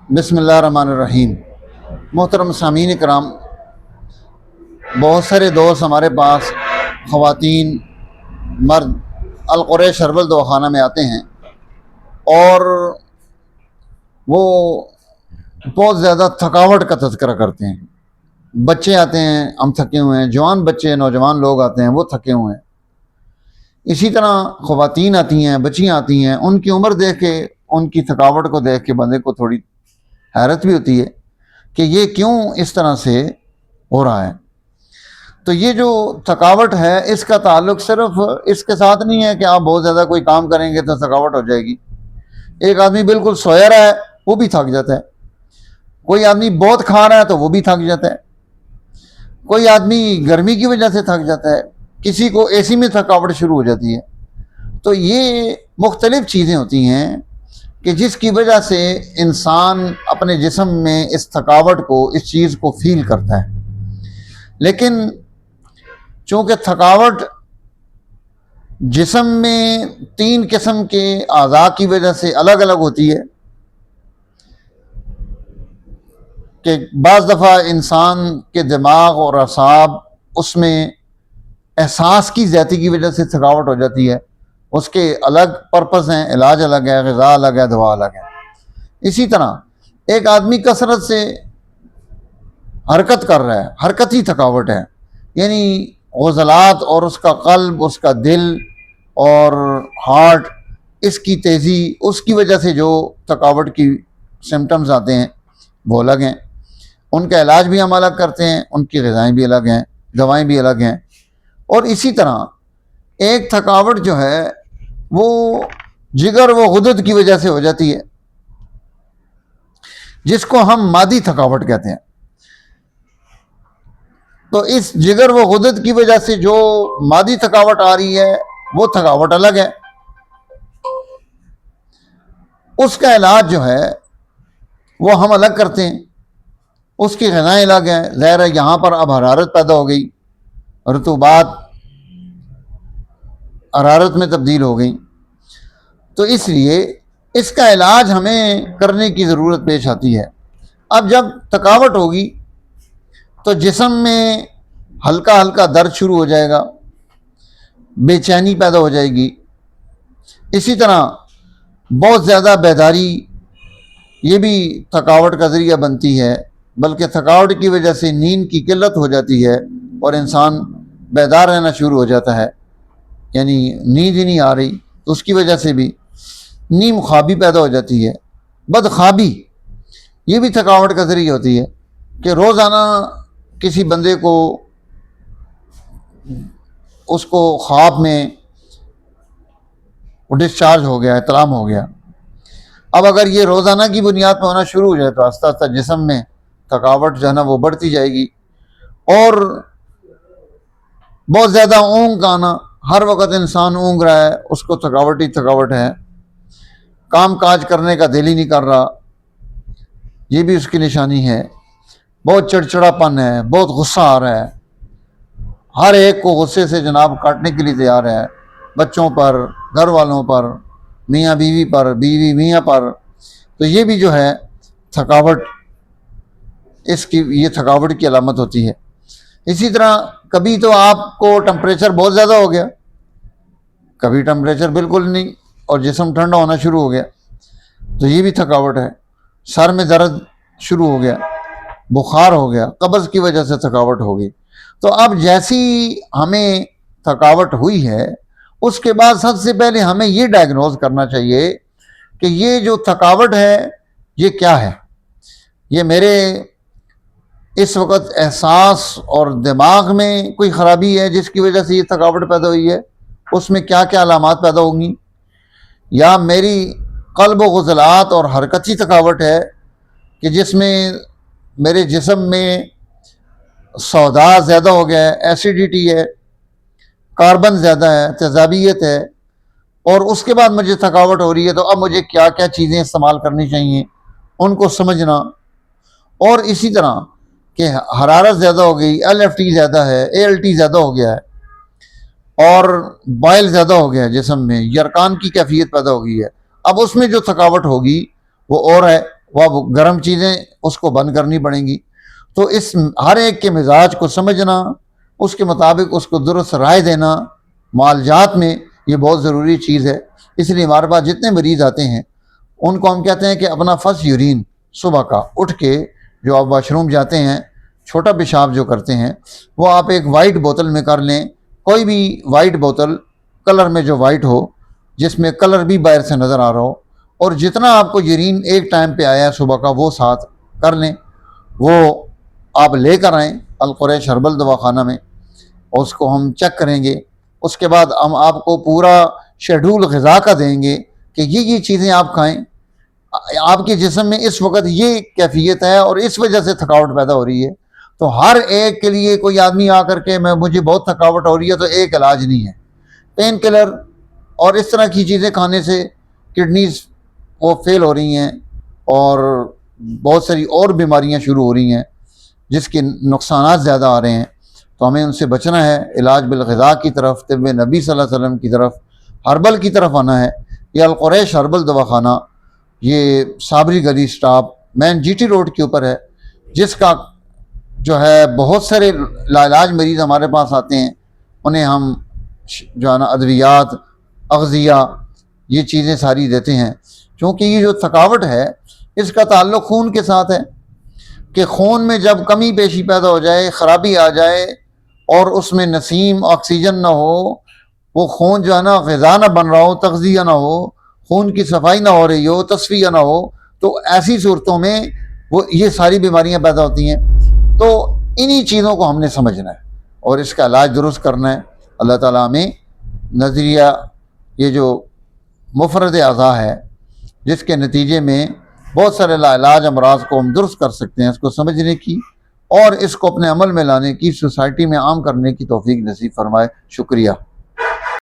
بسم اللہ الرحمن الرحیم۔ محترم سامعین کرام، بہت سارے دوست ہمارے پاس خواتین مرد القریش ہربل دواخانہ میں آتے ہیں اور وہ بہت زیادہ تھکاوٹ کا تذکرہ کرتے ہیں۔ بچے آتے ہیں، ہم تھکے ہوئے ہیں، جوان بچے نوجوان لوگ آتے ہیں، وہ تھکے ہوئے ہیں۔ اسی طرح خواتین آتی ہیں، بچیاں آتی ہیں، ان کی عمر دیکھ کے، ان کی تھکاوٹ کو دیکھ کے بندے کو تھوڑی حیرت بھی ہوتی ہے کہ یہ کیوں اس طرح سے ہو رہا ہے۔ تو یہ جو تھکاوٹ ہے اس کا تعلق صرف اس کے ساتھ نہیں ہے کہ آپ بہت زیادہ کوئی کام کریں گے تو تھکاوٹ ہو جائے گی۔ ایک آدمی بالکل سویا رہا ہے وہ بھی تھک جاتا ہے، کوئی آدمی بہت کھا رہا ہے تو وہ بھی تھک جاتا ہے، کوئی آدمی گرمی کی وجہ سے تھک جاتا ہے، کسی کو اے سی میں تھکاوٹ شروع ہو جاتی ہے۔ تو یہ مختلف چیزیں ہوتی ہیں کہ جس کی وجہ سے انسان اپنے جسم میں اس تھکاوٹ کو، اس چیز کو فیل کرتا ہے۔ لیکن چونکہ تھکاوٹ جسم میں 3 قسم کے اعضاء کی وجہ سے الگ الگ ہوتی ہے کہ بعض دفعہ انسان کے دماغ اور اعصاب اس میں احساس کی زیادتی کی وجہ سے تھکاوٹ ہو جاتی ہے، اس کے الگ پرپز ہیں، علاج الگ ہے، غذا الگ ہے، دوا الگ ہے۔ اسی طرح ایک آدمی کثرت سے حرکت کر رہا ہے، حرکتی تھکاوٹ ہے، یعنی عضلات اور اس کا قلب، اس کا دل اور ہارٹ، اس کی تیزی، اس کی وجہ سے جو تھکاوٹ کی سمٹمز آتے ہیں وہ الگ ہیں۔ ان کا علاج بھی ہم الگ کرتے ہیں، ان کی غذائیں بھی الگ ہیں، دوائیں بھی الگ ہیں۔ اور اسی طرح ایک تھکاوٹ جو ہے وہ جگر و غدد کی وجہ سے ہو جاتی ہے، جس کو ہم مادی تھکاوٹ کہتے ہیں۔ تو اس جگر و غدد کی وجہ سے جو مادی تھکاوٹ آ رہی ہے وہ تھکاوٹ الگ ہے، اس کا علاج جو ہے وہ ہم الگ کرتے ہیں، اس کی غذائیں الگ ہیں۔ ظاہر ہے یہاں پر اب حرارت پیدا ہو گئی، رطوبات حرارت میں تبدیل ہو گئی، تو اس لیے اس کا علاج ہمیں کرنے کی ضرورت پیش آتی ہے۔ اب جب تھکاوٹ ہوگی تو جسم میں ہلکا ہلکا درد شروع ہو جائے گا، بے چینی پیدا ہو جائے گی، اسی طرح بہت زیادہ بیداری، یہ بھی تھکاوٹ کا ذریعہ بنتی ہے، بلکہ تھکاوٹ کی وجہ سے نیند کی قلت ہو جاتی ہے اور انسان بیدار رہنا شروع ہو جاتا ہے، یعنی نیند ہی نہیں آ رہی، تو اس کی وجہ سے بھی نیم خوابی پیدا ہو جاتی ہے۔ بدخوابی یہ بھی تھکاوٹ کا ذریعہ ہوتی ہے کہ روزانہ کسی بندے کو اس کو خواب میں ڈسچارج ہو گیا، اطلاق ہو گیا۔ اب اگر یہ روزانہ کی بنیاد پہ ہونا شروع ہو جائے تو آہستہ آہستہ جسم میں تھکاوٹ جو ہے نا وہ بڑھتی جائے گی، اور بہت زیادہ اونگ کا آنا، ہر وقت انسان اونگ رہا ہے، اس کو تھکاوٹ ہی تھکاوٹ ہے، کام کاج کرنے کا دل ہی نہیں کر رہا، یہ بھی اس کی نشانی ہے۔ بہت چڑچڑا پن ہے، بہت غصہ آ رہا ہے، ہر ایک کو غصے سے جناب کاٹنے کے لیے تیار ہے، بچوں پر، گھر والوں پر، میاں بیوی پر، بیوی میاں پر، تو یہ بھی جو ہے تھکاوٹ، اس کی یہ تھکاوٹ کی علامت ہوتی ہے۔ اسی طرح کبھی تو آپ کو ٹمپریچر بہت زیادہ ہو گیا، کبھی ٹمپریچر بالکل نہیں اور جسم ٹھنڈا ہونا شروع ہو گیا، تو یہ بھی تھکاوٹ ہے۔ سر میں درد شروع ہو گیا، بخار ہو گیا، قبض کی وجہ سے تھکاوٹ ہو گئی۔ تو اب جیسی ہمیں تھکاوٹ ہوئی ہے اس کے بعد سب سے پہلے ہمیں یہ ڈائگنوز کرنا چاہیے کہ یہ جو تھکاوٹ ہے یہ کیا ہے، یہ میرے اس وقت احساس اور دماغ میں کوئی خرابی ہے جس کی وجہ سے یہ تھکاوٹ پیدا ہوئی ہے، اس میں کیا کیا علامات پیدا ہوں گی، یا میری قلب و عضلات اور حرکتی تھکاوٹ ہے کہ جس میں میرے جسم میں سودا زیادہ ہو گیا ہے، ایسیڈیٹی ہے، کاربن زیادہ ہے، تیزابیت ہے، اور اس کے بعد مجھے تھکاوٹ ہو رہی ہے، تو اب مجھے کیا کیا چیزیں استعمال کرنی چاہیے ان کو سمجھنا۔ اور اسی طرح کہ حرارت زیادہ ہو گئی، ایل ایف ٹی زیادہ ہے، اے ایل ٹی زیادہ ہو گیا ہے، اور بائل زیادہ ہو گیا ہے جسم میں، یرقان کی کیفیت پیدا ہو گئی ہے، اب اس میں جو تھکاوٹ ہوگی وہ اور ہے۔ وہ گرم چیزیں اس کو بند کرنی پڑیں گی۔ تو اس ہر ایک کے مزاج کو سمجھنا، اس کے مطابق اس کو درست رائے دینا معالجات میں، یہ بہت ضروری چیز ہے۔ اس لیے ہمارے پاس جتنے مریض آتے ہیں ان کو ہم کہتے ہیں کہ اپنا فرسٹ یورین صبح کا اٹھ کے جو آپ واش روم جاتے ہیں، چھوٹا پیشاب جو کرتے ہیں، وہ آپ ایک وائٹ بوتل میں کر لیں، کوئی بھی وائٹ بوتل کلر میں جو وائٹ ہو، جس میں کلر بھی باہر سے نظر آ رہا ہو، اور جتنا آپ کو یورین ایک ٹائم پہ آیا ہے صبح کا وہ ساتھ کر لیں، وہ آپ لے کر آئیں القریش ہربل دواخانہ میں، اور اس کو ہم چیک کریں گے۔ اس کے بعد ہم آپ کو پورا شیڈول غذا کا دیں گے کہ یہ چیزیں آپ کھائیں، آپ کے جسم میں اس وقت یہ کیفیت ہے اور اس وجہ سے تھکاوٹ پیدا ہو رہی ہے۔ تو ہر ایک کے لیے کوئی آدمی آ کر کے مجھے بہت تھکاوٹ ہو رہی ہے تو ایک علاج نہیں ہے۔ پین کلر اور اس طرح کی چیزیں کھانے سے کڈنیز وہ فیل ہو رہی ہیں اور بہت ساری اور بیماریاں شروع ہو رہی ہیں جس کے نقصانات زیادہ آ رہے ہیں۔ تو ہمیں ان سے بچنا ہے، علاج بالغذا کی طرف، طب نبی صلی اللہ علیہ وسلم کی طرف، ہربل کی طرف آنا ہے۔ یہ القریش ہربل دواخانہ یہ صابری گلی سٹاپ مین جی ٹی روڈ کے اوپر ہے، جس کا جو ہے بہت سارے لاعلاج مریض ہمارے پاس آتے ہیں، انہیں ہم جو ہے نا ادویات، اغذیہ، یہ چیزیں ساری دیتے ہیں۔ کیونکہ یہ جو تھکاوٹ ہے اس کا تعلق خون کے ساتھ ہے، کہ خون میں جب کمی بیشی پیدا ہو جائے، خرابی آ جائے اور اس میں نسیم آکسیجن نہ ہو، وہ خون جو ہے نا غذا نہ بن رہا ہو، تغذیہ نہ ہو، خون کی صفائی نہ ہو رہی ہو، تصفیہ نہ ہو، تو ایسی صورتوں میں وہ یہ ساری بیماریاں پیدا ہوتی ہیں۔ تو انہی چیزوں کو ہم نے سمجھنا ہے اور اس کا علاج درست کرنا ہے۔ اللہ تعالیٰ ہمیں نظریہ یہ جو مفرد اعضاء ہے جس کے نتیجے میں بہت سارے لاعلاج امراض کو ہم درست کر سکتے ہیں، اس کو سمجھنے کی اور اس کو اپنے عمل میں لانے کی، سوسائٹی میں عام کرنے کی توفیق نصیب فرمائے۔ شکریہ۔